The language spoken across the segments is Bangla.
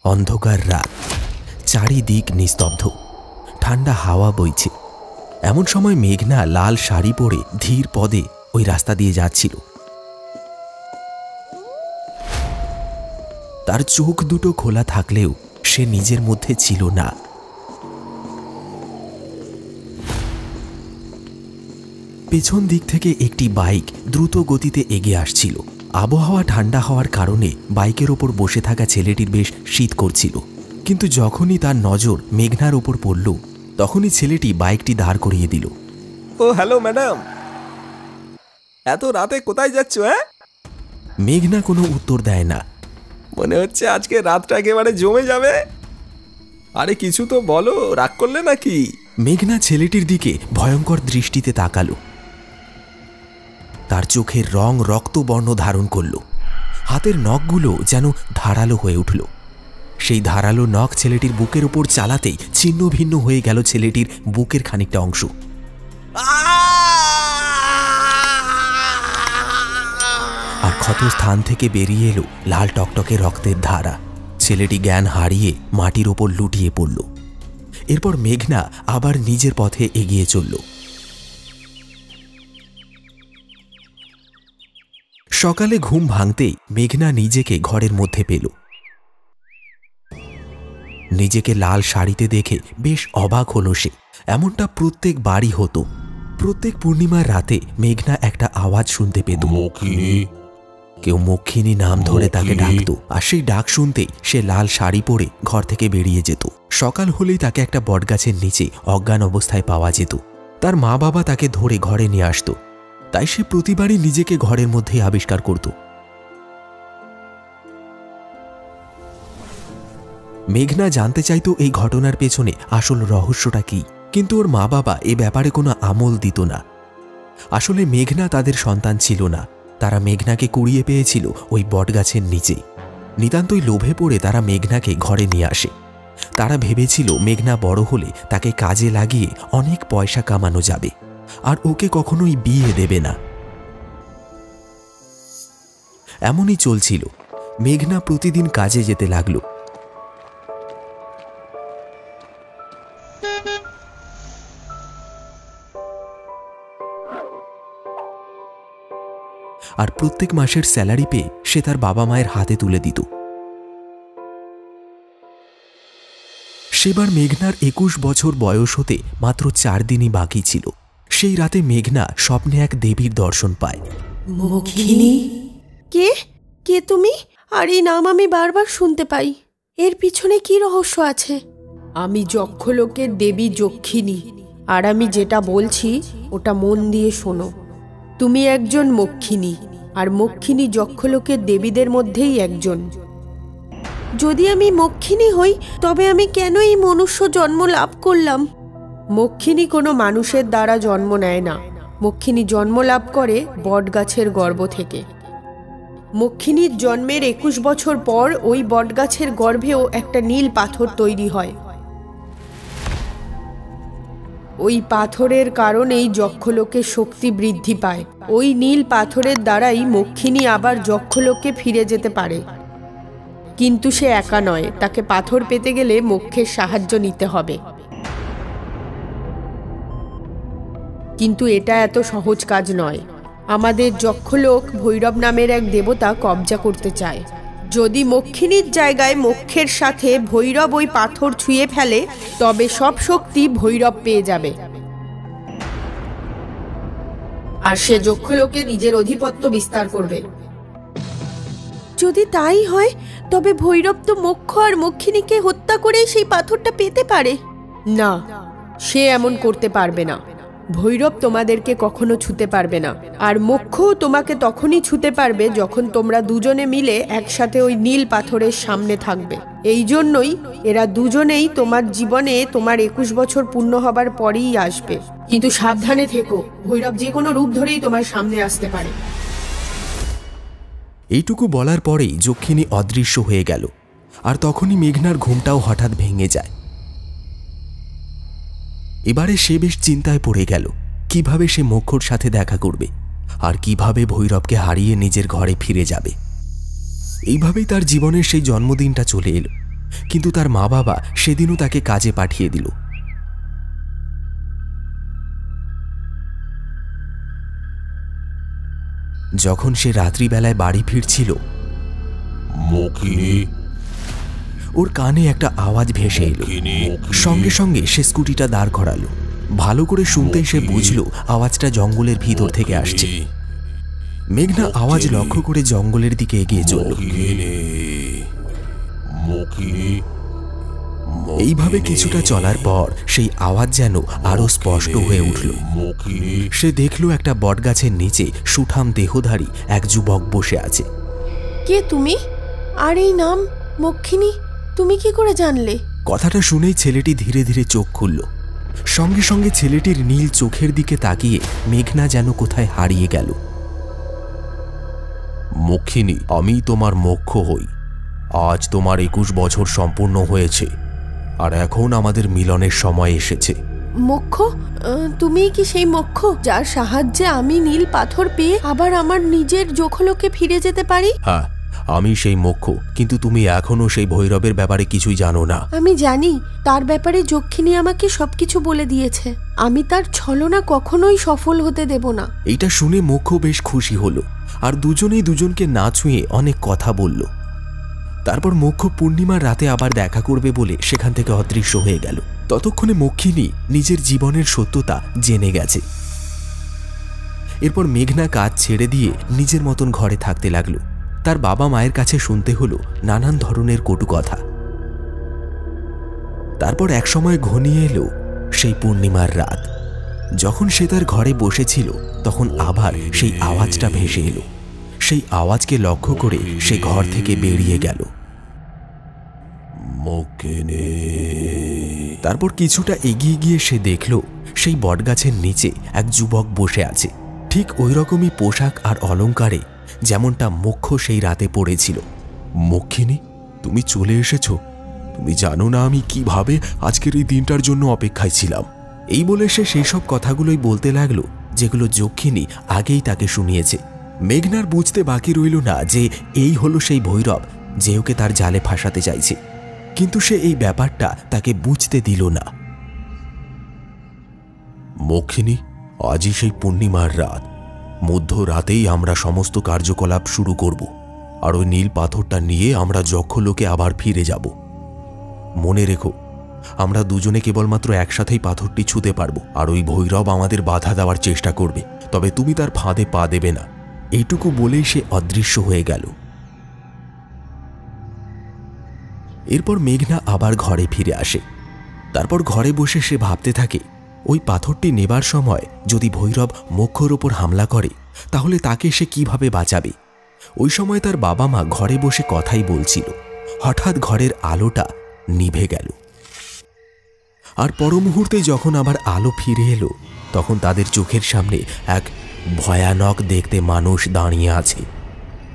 অন্ধকার রাত, চারিদিক নিস্তব্ধ, ঠান্ডা হাওয়া বইছে। এমন সময় মেঘনা লাল শাড়ি পরে ধীর পদে ওই রাস্তা দিয়ে যাচ্ছিল। তার চোখ দুটো খোলা থাকলেও সে নিজের মধ্যে ছিল না। পেছন দিক থেকে একটি বাইক দ্রুত গতিতে এগিয়ে আসছিল। আবহাওয়া ঠান্ডা হওয়ার কারণে বাইকের ওপর বসে থাকা ছেলেটির বেশ শীত করছিল, কিন্তু যখনই তার নজর মেঘনার ওপর পড়ল তখনই ছেলেটি বাইকটি দাঁড় করিয়ে দিল। ও হ্যালো ম্যাডাম, এত রাতে কোথায় যাচ্ছ? মেঘনা কোনো উত্তর দেয় না। মনে হচ্ছে আজকে রাতটা একেবারে জমে যাবে। আরে কিছু তো বলো, রাগ করলে নাকি? মেঘনা ছেলেটির দিকে ভয়ঙ্কর দৃষ্টিতে তাকালো। তার চোখের রং রক্তবর্ণ ধারণ করল। হাতের নখগুলো যেন ধারালো হয়ে উঠল। সেই ধারালো নখ ছেলেটির বুকের উপর চালাতেই ছিন্ন ভিন্ন হয়ে গেল ছেলেটির বুকের খানিকটা অংশ। আর ক্ষত স্থান থেকে বেরিয়ে এলো লাল টকটকে রক্তের ধারা। ছেলেটি জ্ঞান হারিয়ে মাটির ওপর লুটিয়ে পড়ল। এরপর মেঘনা আবার নিজের পথে এগিয়ে চলল। সকালে ঘুম ভাঙতেই মেঘনা নিজেকে ঘরের মধ্যে পেল। নিজেকে লাল শাড়িতে দেখে বেশ অবাক হল সে। এমনটা প্রত্যেক বাড়ি হতো। প্রত্যেক পূর্ণিমার রাতে মেঘনা একটা আওয়াজ শুনতে পেত। কেউ মক্ষিণী নাম ধরে তাকে ডাকত, আর সেই ডাক শুনতেই সে লাল শাড়ি পরে ঘর থেকে বেরিয়ে যেত। সকাল হলেই তাকে একটা বটগাছের নিচে অজ্ঞান অবস্থায় পাওয়া যেত। তার মা বাবা তাকে ধরে ঘরে নিয়ে আসত, তাই সে প্রতিবারই নিজেকে ঘরের মধ্যেই আবিষ্কার করত। মেঘনা জানতে চাইতো এই ঘটনার পেছনে আসল রহস্যটা কি, কিন্তু ওর মা বাবা এ ব্যাপারে কোনো আমল দিত না। আসলে মেঘনা তাদের সন্তান ছিল না। তারা মেঘনাকে কুড়িয়ে পেয়েছিল ওই বটগাছের নিচে। নিতান্তই লোভে পড়ে তারা মেঘনাকে ঘরে নিয়ে আসে। তারা ভেবেছিল মেঘনা বড় হলে তাকে কাজে লাগিয়ে অনেক পয়সা কামানো যাবে, আর ওকে কখনোই বিয়ে দেবে না। এমনই চলছিল। মেঘনা প্রতিদিন কাজে যেতে লাগলো। আর প্রত্যেক মাসের স্যালারি পেয়ে সে তার বাবা মায়ের হাতে তুলে দিত। সেবার মেঘনার 21 বছর বয়স হতে মাত্র 4 দিনই বাকি ছিল। সেই রাতে মেঘনা স্বপ্নে এক দেবীর দর্শন পায়। মক্ষিণী? কে কে তুমি? আর এই নাম আমি বারবার শুনতে পাই। এর পিছনে কি রহস্য আছে? আমি যক্ষলোকের দেবী যক্ষিণী, আর আমি যেটা বলছি ওটা মন দিয়ে শোনো। তুমি একজন মক্ষিণী, আর মক্ষিণী যক্ষলোকের দেবীদের মধ্যেই একজন। যদি আমি মক্ষিণী হই তবে আমি কেন এই মনুষ্য জন্ম লাভ করলাম? মক্ষিণী কোনো মানুষের দ্বারা জন্ম নেয় না। মক্ষিণী জন্ম লাভ করে বটগাছের গর্ভ থেকে। মক্ষিণীর জন্মের 21 বছর পর ওই বটগাছের গর্ভেও একটা নীল পাথর তৈরি হয়। ওই পাথরের কারণেই যক্ষলোকে শক্তি বৃদ্ধি পায়। ওই নীল পাথরের দ্বারাই মক্ষিণী আবার যক্ষলোকে ফিরে যেতে পারে। কিন্তু সে একা নয়, তাকে পাথর পেতে গেলে মোক্ষের সাহায্য নিতে হবে। কিন্তু এটা এত সহজ কাজ নয়। আমাদের যক্ষলোক ভৈরব নামের এক দেবতা কবজা করতে চায়। যদি মক্ষিণীর জায়গায় মোক্ষের সাথে ভৈরব ওই পাথর ছুঁয়ে ফেলে তবে সব শক্তি ভৈরব পেয়ে যাবে, আর সে যক্ষলোকে নিজের আধিপত্য বিস্তার করবে। যদি তাই হয় তবে ভৈরব তো মোক্ষ আর মক্ষিণীকে হত্যা করে সেই পাথরটা পেতে পারে। না, সে এমন করতে পারবে না। ভৈরব তোমাদেরকে কখনো ছুতে পারবে না, আর মোক্ষ তোমাকে তখনই ছুতে পারবে যখন তোমরা দুজনে মিলে একসাথে ওই নীল পাথরের সামনে থাকবে। এই জন্যই এরা দুজনেই তোমার জীবনে তোমার 21 বছর পূর্ণ হবার পরেই আসবে। কিন্তু সাবধানে থেকো, ভৈরব যে কোনো রূপ ধরেই তোমার সামনে আসতে পারে। এইটুকু বলার পরেই যক্ষিণী অদৃশ্য হয়ে গেল, আর তখনই মেঘনার ঘুমটাও হঠাৎ ভেঙে যায়। এবারে সে বেশ চিন্তায় পড়ে গেল কিভাবে সে মোক্ষর সাথে দেখা করবে, আর কিভাবে ভৈরবকে হারিয়ে নিজের ঘরে ফিরে যাবে। এইভাবেই তার জীবনের সেই জন্মদিনটা চলে এলো। কিন্তু তার মা বাবা সেদিনও তাকে কাজে পাঠিয়ে দিল। যখন সে রাত্রিবেলায় বাড়ি ফিরছিল, ওর কানে একটা আওয়াজ ভেসে এলো। সঙ্গে সঙ্গে সে স্কুটিটা দাঁড় করালো। ভালো করে শুনতেই সে বুঝলো আওয়াজটা জঙ্গলের ভিতর থেকে আসছে। মেঘনা আওয়াজ লক্ষ্য করে জঙ্গলের দিকে এগিয়ে চলল। এইভাবে কিছুটা চলার পর সেই আওয়াজ যেন আরো স্পষ্ট হয়ে উঠল। সে দেখল একটা বটগাছের নিচে সুঠাম দেহধারী এক যুবক বসে আছে। কে তুমি? আর এই নাম মক্ষিনী তুমি কি করে জানলে? কথাটা শুনেই ছেলেটি ধীরে ধীরে চোখ খুলল। সঙ্গে সঙ্গে ছেলেটির নীল চোখের দিকে তাকিয়ে মেঘনা যেন কোথায় হারিয়ে গেল। মক্ষিনী, আমি তোমার মোক্ষ হই। আজ তোমার 21 বছর সম্পূর্ণ হয়েছে, আর এখন আমাদের মিলনের সময় এসেছে। মোক্ষ? তুমি কি সেই মোক্ষ যার সাহায্যে আমি নীল পাথর পেয়ে আবার আমার নিজের জোখলোকে ফিরে যেতে পারি? হ্যাঁ, আমি সেই মোক্ষ, কিন্তু তুমি এখনো সেই ভৈরবের ব্যাপারে কিছুই জানো না। আমি জানি, তার ব্যাপারে যক্ষিণী আমাকে সবকিছু বলে দিয়েছে। আমি তার ছলনা কখনোই সফল হতে দেব না। এইটা শুনে মোক্ষ বেশ খুশি হলো, আর দুজনেই দুজনকে না ছুঁয়ে অনেক কথা বলল। তারপর মোক্ষ পূর্ণিমার রাতে আবার দেখা করবে বলে সেখান থেকে অদৃশ্য হয়ে গেল। ততক্ষণে মক্ষিনী নিজের জীবনের সত্যতা জেনে গেছে। এরপর মেঘনা কাজ ছেড়ে দিয়ে নিজের মতন ঘরে থাকতে লাগলো। তার বাবা মায়ের কাছে শুনতে হলো নানান ধরনের কটু কথা। তারপর একসময় ঘনিয়ে এলো সেই পূর্ণিমার রাত। যখন সে তার ঘরে বসেছিল, তখন আবার সেই আওয়াজটা ভেসে এলো। সেই আওয়াজকে লক্ষ্য করে সে ঘর থেকে বেরিয়ে গেল। তারপর কিছুটা এগিয়ে গিয়ে সে দেখল সেই বটগাছের নিচে এক যুবক বসে আছে, ঠিক ওই রকমই পোশাক আর অলংকারে যেমনটা মোক্ষ সেই রাতে পড়েছিল। মক্ষিনী, তুমি চলে এসেছো। তুমি জানো না আমি কিভাবে আজকের এই দিনটার জন্য অপেক্ষায় ছিলাম। এই বলে সে সেই সব কথাগুলোই বলতে লাগলো যেগুলো যক্ষিণী আগেই তাকে শুনিয়েছে। মেঘনার বুঝতে বাকি রইল না যে এই হলো সেই ভৈরব যে ওকে তার জালে ফাঁসাতে চাইছে, কিন্তু সে এই ব্যাপারটা তাকে বুঝতে দিল না। মক্ষিনী, আজই সেই পূর্ণিমার রাত। মধ্যরাতেই আমরা সমস্ত কার্যকলাপ শুরু করব, আর ওই নীল পাথরটা নিয়ে আমরা যক্ষলোকে আবার ফিরে যাব। মনে রেখো, আমরা দুজনে কেবলমাত্র একসাথেই পাথরটি ছুঁতে পারবো, আর ওই ভৈরব আমাদের বাধা দেওয়ার চেষ্টা করবে, তবে তুমি তার ফাঁদে পা দেবে না। এইটুকু বলেই সে অদৃশ্য হয়ে গেল। এরপর মেঘনা আবার ঘরে ফিরে আসে। তারপর ঘরে বসে সে ভাবতে থাকে, ওই পাথরটি নেবার সময় যদি ভৈরব মোক্ষর ওপর হামলা করে, তাহলে তাকে সে কিভাবে বাঁচাবে। ওই সময় তার বাবা মা ঘরে বসে কথাই বলছিল। হঠাৎ ঘরের আলোটা নিভে গেল, আর পর মুহূর্তে যখন আবার আলো ফিরে এলো, তখন তাদের চোখের সামনে এক ভয়ানক দেখতে মানুষ দাঁড়িয়ে আছে।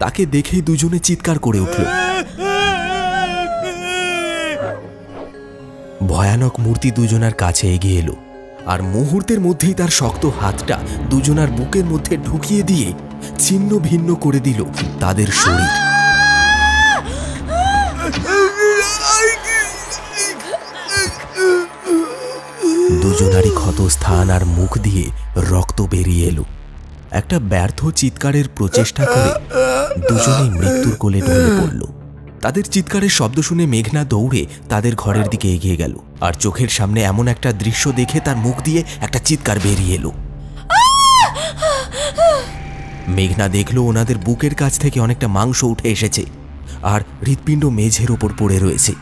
তাকে দেখেই দুজনে চিৎকার করে উঠল। ভয়ানক মূর্তি দুজনার কাছে এগিয়ে এলো, আর মুহূর্তের মধ্যেই তার শক্ত হাতটা দুজনার বুকের মধ্যে ঢুকিয়ে দিয়ে ছিন্ন ভিন্ন করে দিল তাদের শরীর। দুজনারই ক্ষতস্থান আর মুখ দিয়ে রক্ত বেরিয়ে এলো। একটা ব্যর্থ চিৎকারের প্রচেষ্টা করে দুজনেই মৃত্যুর কোলে ঢলে পড়ল। তাদের চিৎকারের শব্দ শুনে মেঘনা দৌড়ে তাদের ঘরের দিকে এগিয়ে গেল, আর চোখের সামনে এমন একটা দৃশ্য দেখে তার মুখ দিয়ে একটা চিৎকার বেরিয়ে এলো। মেঘনা দেখল ওনাদের বুকের কাছ থেকে অনেকটা মাংস উঠে এসেছে, আর হৃৎপিণ্ড মেঝের ওপর পড়ে রয়েছে।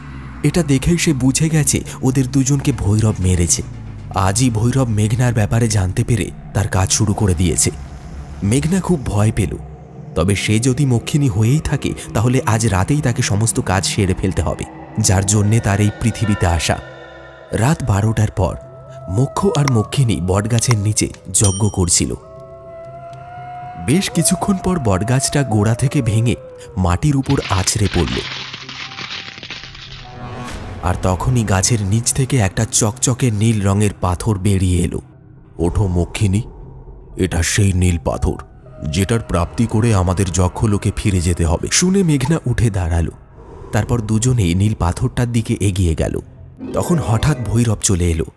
এটা দেখেই সে বুঝে গেছে ওদের দুজনকে ভৈরব মেরেছে। আজই ভৈরব মেঘনার ব্যাপারে জানতে পেরে তার কাজ শুরু করে দিয়েছে। মেঘনা খুব ভয় পেল, তবে সে যদি মক্ষিণী হয়েই থাকে তাহলে আজ রাতেই তাকে সমস্ত কাজ সেরে ফেলতে হবে, যার জন্যে তার এই পৃথিবীতে আসা। রাত 12টার পর মোক্ষ আর মক্ষিণী বটগাছের নিচে যজ্ঞ করছিল। বেশ কিছুক্ষণ পর বটগাছটা গোড়া থেকে ভেঙে মাটির উপর আছড়ে পড়ল, আর তখনই গাছের নিচ থেকে একটা চকচকে নীল রঙের পাথর বেরিয়ে এলো। ওঠো মক্ষিণী, এটা সেই নীল পাথর যেটার প্রাপ্তি করে আমাদের যক্ষলোকে ফিরে যেতে হবে। শুনে মেঘনা উঠে দাঁড়ালো। তারপর দুজনেই নীল পাথরটার দিকে এগিয়ে গেল। তখন হঠাৎ ভৈরব চলে এলো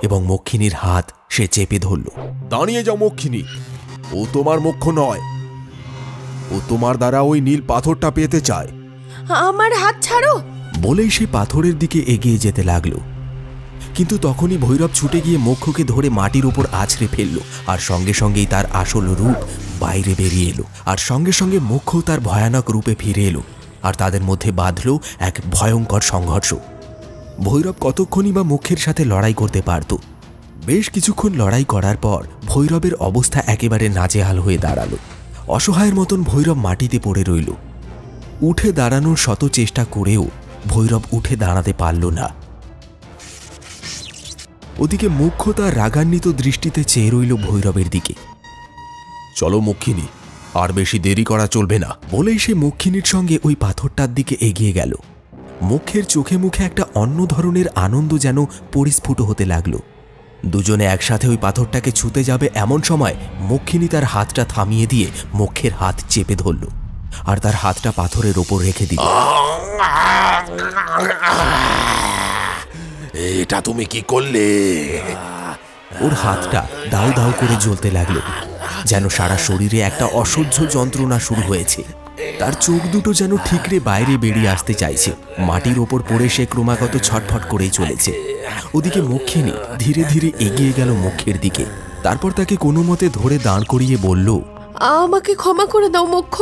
এবং মক্ষিণীর হাত সে চেপে ধরল। দাঁড়িয়ে যাও মক্ষিণী, ও তোমার মোক্ষ নয়, ও তোমার দ্বারা ওই নীল পাথরটা পেতে চায়। আমার হাত ছাড়ো বলেই সে পাথরের দিকে এগিয়ে যেতে লাগলো। কিন্তু তখনই ভৈরব ছুটে গিয়ে মোক্ষকে ধরে মাটির উপর আছড়ে ফেলল, আর সঙ্গে সঙ্গেই তার আসল রূপ বাইরে বেরিয়ে এলো। আর সঙ্গে সঙ্গে মোক্ষ তার ভয়ানক রূপে ফিরে এলো, আর তাদের মধ্যে বাঁধল এক ভয়ঙ্কর সংঘর্ষ। ভৈরব কতক্ষণই বা মোক্ষের সাথে লড়াই করতে পারত। বেশ কিছুক্ষণ লড়াই করার পর ভৈরবের অবস্থা একেবারে নাজেহাল হয়ে দাঁড়ালো। অসহায়ের মতন ভৈরব মাটিতে পড়ে রইল। উঠে দাঁড়ানোর শত চেষ্টা করেও ভৈরব উঠে দাঁড়াতে পারল না। ওদিকে মুখ্য তার রাগান্বিত দৃষ্টিতে চেয়ে রইল ভৈরবের দিকে। চলো মক্ষিণী, আর বেশি দেরি করা চলবে না। বলেই সে মক্ষিণীর সঙ্গে ওই পাথরটার দিকে এগিয়ে গেল। মুখের চোখে মুখে একটা অন্য ধরনের আনন্দ যেন পরিস্ফুট হতে লাগলো। দুজনে একসাথে ওই পাথরটাকে ছুঁতে যাবে এমন সময় মক্ষিণী তার হাতটা থামিয়ে দিয়ে মুখের হাত চেপে ধরল, আর তার হাতটা পাথরের ওপর রেখে দিল। এটা তুমি কি করলে? ওর হাতটা দাউ দাউ করে জ্বলতে লাগলো, যেন সারা শরীরে একটা অসহ্য যন্ত্রণা শুরু হয়েছে। তার চোখ দুটো যেন ঠিকরে বাইরে বেরিয়ে আসতে চাইছে। মাটির ওপর পড়ে সে ক্রমাগত ছটফট করেই চলেছে। ওদিকে মক্ষিণী ধীরে ধীরে এগিয়ে গেল মুখের দিকে। তারপর তাকে কোনো মতে ধরে দাঁড় করিয়ে বলল, আমাকে ক্ষমা করে দাও মোক্ষ,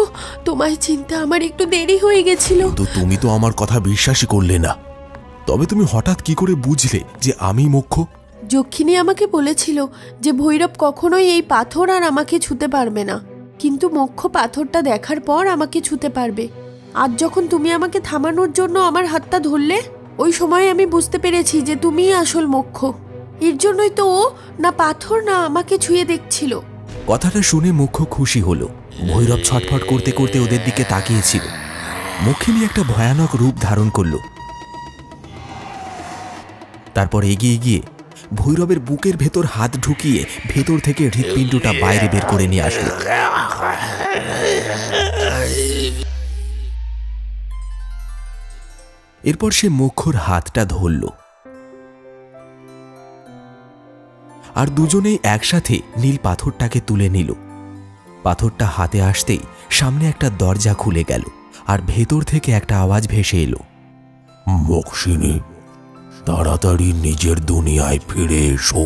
তোমায় চিনতে আমার একটু দেরি হয়ে গেছিল। তো তুমি তো আমার কথা বিশ্বাসই করলে না। তবে তুমি হঠাৎ কি করে বুঝলে যে আমি মোক্ষ? যক্ষিণী আমাকে বলেছিল যে ভৈরব কখনোই এই পাথর আর আমাকে ছুঁতে পারবে না, কিন্তু মোক্ষ পাথরটা দেখার পর আমাকে ছুঁতে পারবে। আজ যখন তুমি আমাকে থামানোর জন্য আমার হাতটা ধরলে, ওই সময় আমি বুঝতে পেরেছি যে তুমিই আসল মোক্ষ। এর জন্যই তো ও না পাথর না আমাকে ছুঁয়ে দেখছিল। কথাটা শুনে মুখ্য খুশি হলো। ভৈরব ছটফট করতে করতে ওদের দিকে তাকিয়েছিল। মক্ষিণী একটা ভয়ানক রূপ ধারণ করল। তারপর এগিয়ে গিয়ে ভৈরবের বুকের ভেতর হাত ঢুকিয়ে ভেতর থেকে হৃৎপিণ্ডটা বাইরে বের করে নিয়ে আসলো। এরপর সে মুখ্যর হাতটা ধরল, আর দুজনেই একসাথে নীল পাথরটাকে তুলে নিল। পাথরটা হাতে আসতেই সামনে একটা দরজা খুলে গেল, আর ভেতর থেকে একটা আওয়াজ ভেসে এলো, মক্ষিণী, তাড়াতাড়ি নিজের দুনিয়ায় ফিরে এসো।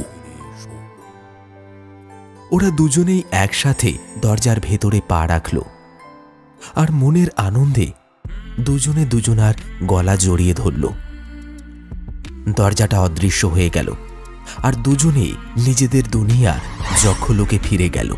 ওরা দুজনেই একসাথে দরজার ভেতরে পা রাখল, আর মনের আনন্দে দুজনে দুজনার গলা জড়িয়ে ধরল। দরজাটা অদৃশ্য হয়ে গেল, আর দুজনেই নিজেদের দুনিয়া যক্ষলোকে ফিরে গেল।